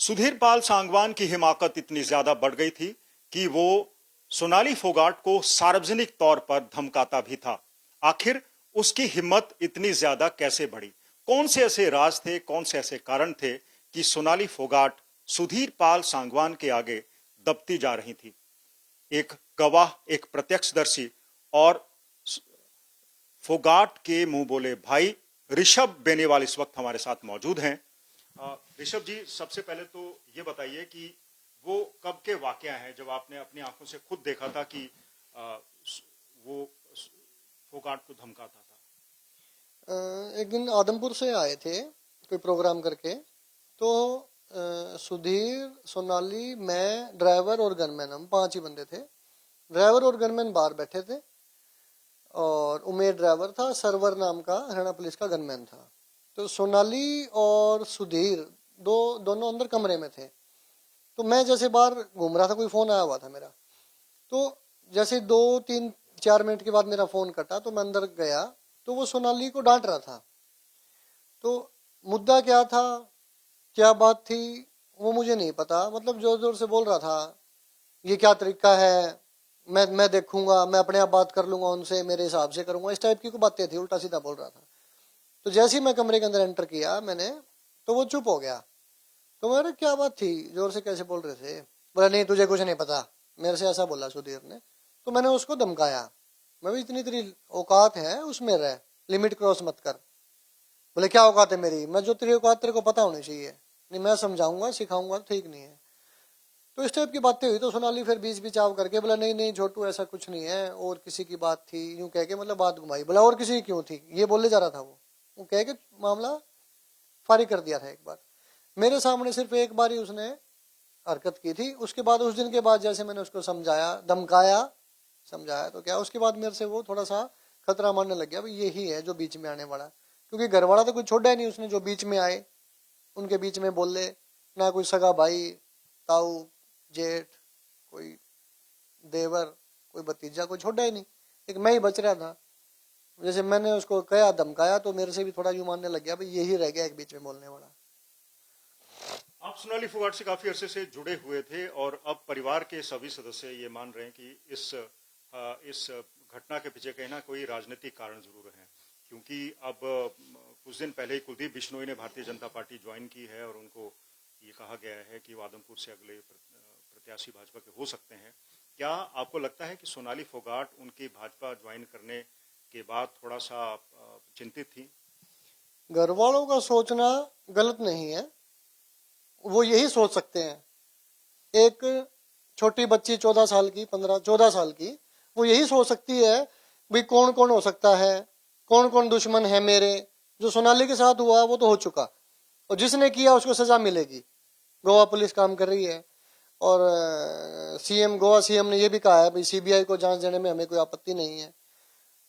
सुधीर पाल सांगवान की हिमाकत इतनी ज्यादा बढ़ गई थी कि वो सोनाली फोगाट को सार्वजनिक तौर पर धमकाता भी था। आखिर उसकी हिम्मत इतनी ज्यादा कैसे बढ़ी? कौन से ऐसे राज थे, कौन से ऐसे कारण थे कि सोनाली फोगाट सुधीर पाल सांगवान के आगे दबती जा रही थी? एक गवाह, एक प्रत्यक्षदर्शी और फोगाट के मुंह बोले भाई ऋषभ बेनीवाल इस वक्त हमारे साथ मौजूद हैं। ऋषभ जी, सबसे पहले तो ये बताइए कि वो कब के वाकया हैं जब आपने अपनी आंखों से खुद देखा था कि वो फोगाट को धमकाता था? एक दिन आदमपुर से आए थे कोई प्रोग्राम करके, तो सुधीर, सोनाली, मैं, ड्राइवर और गनमैन, हम 5 ही बंदे थे। ड्राइवर और गनमैन बाहर बैठे थे और उमेर ड्राइवर था, सरवर नाम का हरियाणा पुलिस का गनमैन था। तो सोनाली और सुधीर दोनों अंदर कमरे में थे। तो मैं जैसे बाहर घूम रहा था, कोई फोन आया हुआ था मेरा। तो जैसे 2-3-4 मिनट के बाद मेरा फोन कटा तो मैं अंदर गया, तो वो सोनाली को डांट रहा था। तो मुद्दा क्या था, क्या बात थी, वो मुझे नहीं पता। मतलब जोर जोर से बोल रहा था, ये क्या तरीका है, मैं देखूंगा, मैं अपने आप बात कर लूंगा उनसे, मेरे हिसाब से करूंगा, इस टाइप की कोई बातें थी, उल्टा सीधा बोल रहा था। तो जैसे ही मैं कमरे के अंदर एंटर किया मैंने, तो वो चुप हो गया। तो मेरे क्या बात थी, जोर से कैसे बोल रहे थे? बोला नहीं तुझे कुछ नहीं पता, मेरे से ऐसा बोला सुधीर ने। तो मैंने उसको धमकाया, मैं भी इतनी तेरी औकात है उसमें रह, लिमिट क्रॉस मत कर। बोले क्या औकात है मेरी? मैं जो तेरी औकात तेरे को पता होनी चाहिए, नहीं मैं समझाऊंगा सिखाऊंगा, ठीक नहीं है। तो इस टाइप की बातें हुई। तो सोनाली फिर बीच बिचाव करके बोला नहीं नहीं छोटू ऐसा कुछ नहीं है, और किसी की बात थी, यूं कह के मतलब बात घुमाई। बोला और किसी की क्यों थी, ये बोले जा रहा था वो कह के मामला फारिग कर दिया था एक बार। मेरे सामने सिर्फ एक बार ही उसने हरकत की थी। उसके बाद उस दिन के बाद जैसे मैंने उसको समझाया, धमकाया, समझाया, तो क्या उसके बाद मेरे से वो थोड़ा सा खतरा मानने लग गया, भाई यही है जो बीच में आने वाला। क्योंकि घर वाला तो कुछ छोड़ा ही नहीं उसने, जो बीच में आए उनके बीच में बोले ना, कोई सगा भाई, ताऊ, जेठ, कोई देवर, कोई भतीजा, कोई छोड़ा ही नहीं। एक मैं ही बच रहा था। जैसे मैंने उसको कहा, धमकाया, तो मेरे से भी थोड़ा यूं मानने लग गया, भाई यही रह गया एक बीच में बोलने वाला। आप सोनाली फोगाट से काफी अरसे से जुड़े हुए थे और अब परिवार के सभी सदस्य ये मान रहे हैं कि इस घटना के पीछे कहीं ना कोई राजनीतिक कारण जरूर है, क्योंकि अब कुछ दिन पहले ही कुलदीप बिश्नोई ने भारतीय जनता पार्टी ज्वाइन की है और उनको ये कहा गया है कि वो आदमपुर से अगले प्रत्याशी भाजपा के हो सकते हैं। क्या आपको लगता है कि सोनाली फोगाट उनकी भाजपा ज्वाइन करने के बाद थोड़ा सा चिंतित थी? घर वालों का सोचना गलत नहीं है, वो यही सोच सकते हैं। एक छोटी बच्ची 14 साल की, 15-14 साल की, वो यही सोच सकती है भाई कौन कौन हो सकता है, कौन कौन दुश्मन है मेरे। जो सोनाली के साथ हुआ वो तो हो चुका, और जिसने किया उसको सजा मिलेगी। गोवा पुलिस काम कर रही है, और गोवा सीएम ने ये भी कहा है भाई सीबीआई को जांच देने में हमें कोई आपत्ति नहीं है।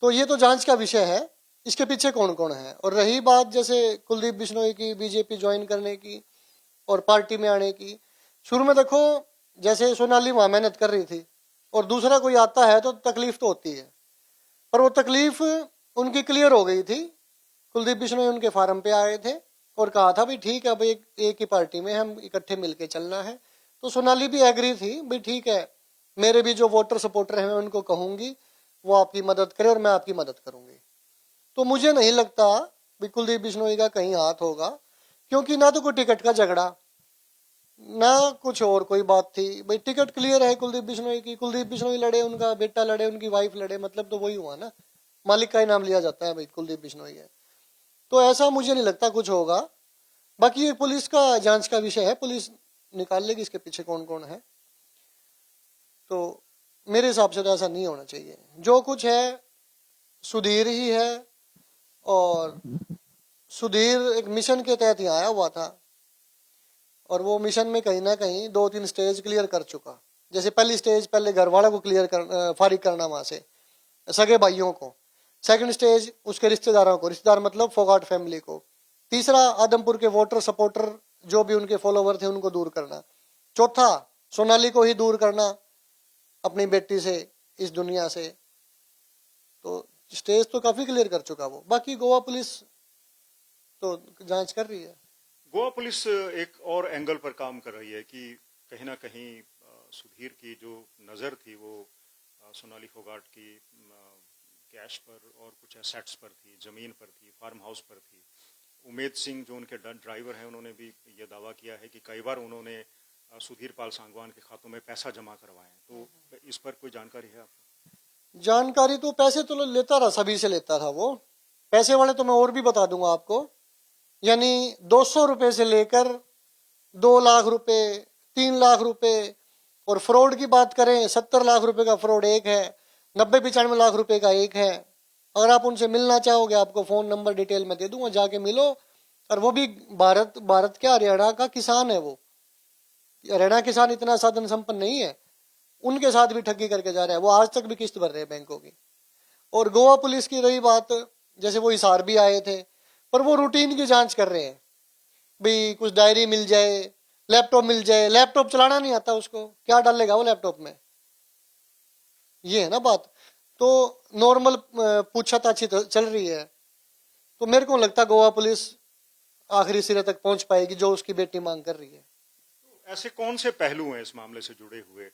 तो ये तो जांच का विषय है, इसके पीछे कौन कौन है। और रही बात जैसे कुलदीप बिश्नोई की बीजेपी ज्वाइन करने की और पार्टी में आने की, शुरू में देखो जैसे सोनाली वहां मेहनत कर रही थी और दूसरा कोई आता है तो तकलीफ तो होती है, पर वो तकलीफ उनकी क्लियर हो गई थी। कुलदीप बिश्नोई उनके फार्म पे आए थे और कहा था भाई ठीक है, भाई एक ही पार्टी में हम इकट्ठे मिलके चलना है। तो सोनाली भी एग्री थी, भाई ठीक है, मेरे भी जो वोटर सपोर्टर हैं मैं उनको कहूंगी वो आपकी मदद करे और मैं आपकी मदद करूंगी। तो मुझे नहीं लगता भाई कुलदीप बिश्नोई का कहीं हाथ होगा, क्योंकि ना तो कोई टिकट का झगड़ा, ना कुछ और कोई बात थी। भाई टिकट क्लियर है कुलदीप बिश्नोई की, कुलदीप बिश्नोई लड़े, उनका बेटा लड़े, उनकी वाइफ लड़े, मतलब तो वही हुआ ना, मालिक का ही नाम लिया जाता है, भाई कुलदीप बिश्नोई है। तो ऐसा मुझे नहीं लगता कुछ होगा। बाकी ये पुलिस का जांच का विषय है, पुलिस निकाल लेगी इसके पीछे कौन कौन है। तो मेरे हिसाब से तो ऐसा नहीं होना चाहिए। जो कुछ है सुधीर ही है, और सुधीर एक मिशन के तहत ही आया हुआ था, और वो मिशन में कहीं ना कहीं 2-3 स्टेज क्लियर कर चुका। जैसे पहली स्टेज पहले घर वालों को क्लियर कर, फारिग करना वहां से, सगे भाइयों को। सेकंड स्टेज उसके रिश्तेदारों को, रिश्तेदार मतलब फोगाट फैमिली को। तीसरा आदमपुर के वोटर सपोर्टर जो भी उनके फॉलोवर थे उनको दूर करना। चौथा सोनाली को ही दूर करना अपनी बेटी से, इस दुनिया से। तो स्टेज तो काफी क्लियर कर चुका वो। बाकी गोवा पुलिस तो जांच कर रही है। गोवा पुलिस एक और एंगल पर काम कर रही है कि कहीं ना कहीं सुधीर की जो नज़र थी वो सोनाली फोगाट की कैश पर और कुछ एसेट्स पर थी, जमीन पर थी, फार्म हाउस पर थी। उमेद सिंह जो उनके ड्राइवर हैं उन्होंने भी ये दावा किया है कि कई बार उन्होंने सुधीर पाल सांगवान के खातों में पैसा जमा करवाए। तो इस पर कोई जानकारी है आपको? जानकारी तो पैसे तो लेता रहा, सभी से लेता था वो। पैसे वाले तो मैं और भी बता दूंगा आपको, यानी 200 रुपए से लेकर 2 लाख रुपए, 3 लाख रुपए। और फ्रॉड की बात करें, 70 लाख रुपए का फ्रॉड एक है, 90-95 लाख रुपए का एक है। अगर आप उनसे मिलना चाहोगे, आपको फोन नंबर डिटेल में दे दूंगा, जाके मिलो। और वो भी भारत क्या, हरियाणा का किसान है वो। हरियाणा किसान इतना साधन संपन्न नहीं है, उनके साथ भी ठगी करके जा रहा है वो। आज तक भी किस्त भर रहे हैं बैंकों की। और गोवा पुलिस की रही बात, जैसे वो हिसार भी आए थे, पर वो रूटीन की जांच कर रहे हैं। भाई कुछ डायरी मिल जाए, लैपटॉप मिल जाए। लैपटॉप चलाना नहीं आता उसको, क्या डालेगा वो लैपटॉप में, ये है ना बात। तो नॉर्मल पूछताछ चल रही है। तो मेरे को लगता गोवा पुलिस आखिरी सिरे तक पहुंच पाएगी जो उसकी बेटी मांग कर रही है। ऐसे कौन से पहलू हैं इस मामले से जुड़े हुए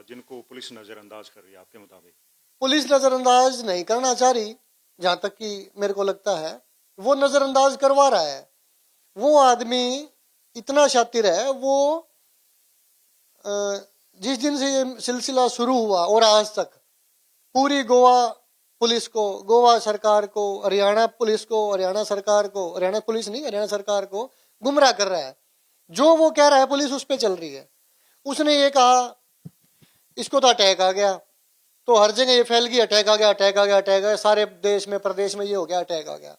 जिनको पुलिस नजरअंदाज कर रही है आपके मुताबिक? पुलिस नजरअंदाज नहीं करना चाह रही, जहां तक कि मेरे को लगता है वो नजरअंदाज करवा रहा है। वो आदमी इतना शातिर है, वो जिस दिन से ये सिलसिला शुरू हुआ और आज तक पूरी गोवा पुलिस को, गोवा सरकार को, हरियाणा पुलिस को, हरियाणा सरकार को, हरियाणा पुलिस नहीं, हरियाणा सरकार को गुमराह कर रहा है। जो वो कह रहा है पुलिस उस पर चल रही है। उसने ये कहा इसको तो अटैक आ गया, तो हर जगह ये फैल गई, अटैक आ गया, अटैक आ गया, अटैक आ गया, सारे देश में प्रदेश में ये हो गया, अटैक आ गया।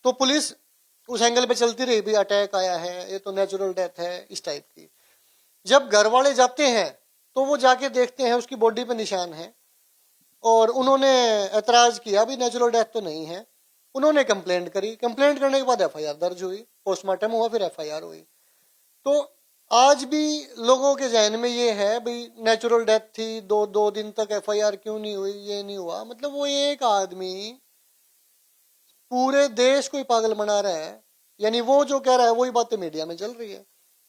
तो पुलिस उस एंगल पे चलती रही, भी अटैक आया है, ये तो नेचुरल डेथ है, इस टाइप की। जब घर वाले जाते हैं तो वो जाके देखते हैं उसकी बॉडी पे निशान है, और उन्होंने एतराज किया भी नेचुरल डेथ तो नहीं है। उन्होंने कंप्लेंट करी, कंप्लेंट करने के बाद एफआईआर दर्ज हुई, पोस्टमार्टम हुआ, फिर एफआईआर हुई। तो आज भी लोगों के जहन में ये है भाई नेचुरल डेथ थी, दो दिन तक एफआईआर क्यों नहीं हुई, ये नहीं हुआ। मतलब वो एक आदमी पूरे देश को ही पागल बना रहा है। यानी वो जो कह रहा है वही बातें मीडिया में चल रही है,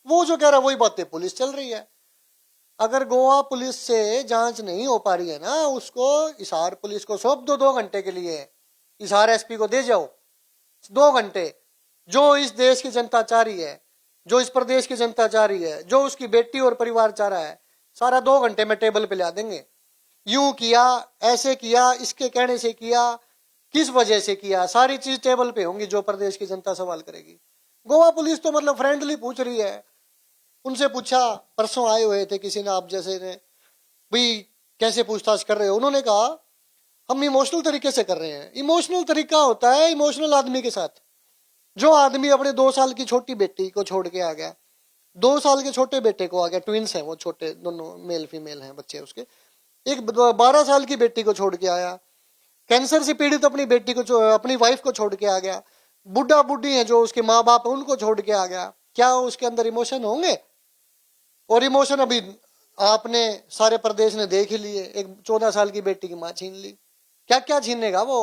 वो जो कह रहा है वही बातें पुलिस चल रही है। अगर गोवा पुलिस से जांच नहीं हो पा रही है ना, उसको हिसार पुलिस को सौंप दो 2 घंटे के लिए, हिसार एसपी को दे जाओ 2 घंटे। जो इस देश की जनता चाह रही है, जो इस प्रदेश की जनता चाह रही है, जो उसकी बेटी और परिवार चाह रहा है, सारा 2 घंटे में टेबल पे ला देंगे। यूं किया, ऐसे किया, इसके कहने से किया, किस वजह से किया, सारी चीज टेबल पे होंगी जो प्रदेश की जनता सवाल करेगी। गोवा पुलिस तो मतलब फ्रेंडली पूछ रही है। उनसे पूछा, परसों आए हुए थे किसी ने आप जैसे ने, भाई कैसे पूछताछ कर रहे हो? उन्होंने कहा हम इमोशनल तरीके से कर रहे हैं। इमोशनल तरीका होता है इमोशनल आदमी के साथ। जो आदमी अपने 2 साल की छोटी बेटी को छोड़ के आ गया, 2 साल के छोटे बेटे को आ गया, ट्विंस हैं वो, छोटे दोनों मेल फीमेल हैं बच्चे उसके, एक 12 साल की बेटी को छोड़ के आया, कैंसर से पीड़ित अपनी बेटी को, अपनी वाइफ को छोड़ के आ गया, बुढ़ा बुढ़ी है जो उसके माँ बाप है उनको छोड़ के आ गया। क्या उसके अंदर इमोशन होंगे? और इमोशन अभी आपने सारे प्रदेश ने देख ही लिए। एक 14 साल की बेटी की माँ छीन ली, क्या क्या छीनेगा वो?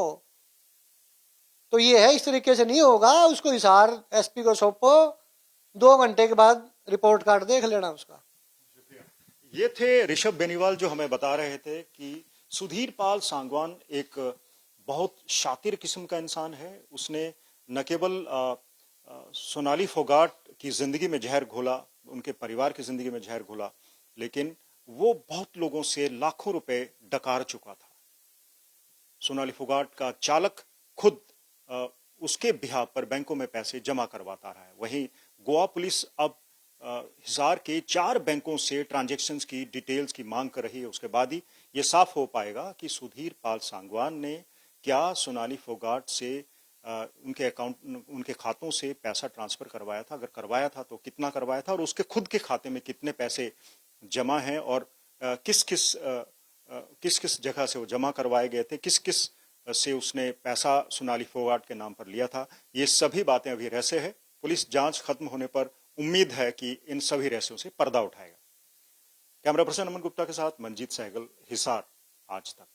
तो ये है, इस तरीके से नहीं होगा। उसको हिसार एसपी को सौंपो, 2 घंटे के बाद रिपोर्ट कार्ड देख लेना उसका। ये थे ऋषभ बेनीवाल जो हमें बता रहे थे कि सुधीर पाल सांगवान एक बहुत शातिर किस्म का इंसान है। उसने न केवल सोनाली फोगाट की जिंदगी में जहर घोला, उनके परिवार की जिंदगी में जहर घोला, लेकिन वो बहुत लोगों से लाखों रुपए डकार चुका था। सोनाली फोगाट का चालक खुद उसके बिहाफ पर बैंकों में पैसे जमा करवाता रहा है। वहीं गोवा पुलिस अब हिसार के 4 बैंकों से ट्रांजैक्शंस की डिटेल्स की मांग कर रही है। उसके बाद ही ये साफ हो पाएगा कि सुधीर पाल सांगवान ने क्या सोनाली फोगाट से उनके अकाउंट, उनके खातों से पैसा ट्रांसफर करवाया था, अगर करवाया था तो कितना करवाया था, और उसके खुद के खाते में कितने पैसे जमा हैं, और किस किस जगह से वो जमा करवाए गए थे, किस किस से उसने पैसा सोनाली फोगाट के नाम पर लिया था। ये सभी बातें अभी रहस्य है। पुलिस जांच खत्म होने पर उम्मीद है कि इन सभी रहस्यों से पर्दा उठाएगा। कैमरा पर्सन अमन गुप्ता के साथ मंजीत सहगल, हिसार आज तक।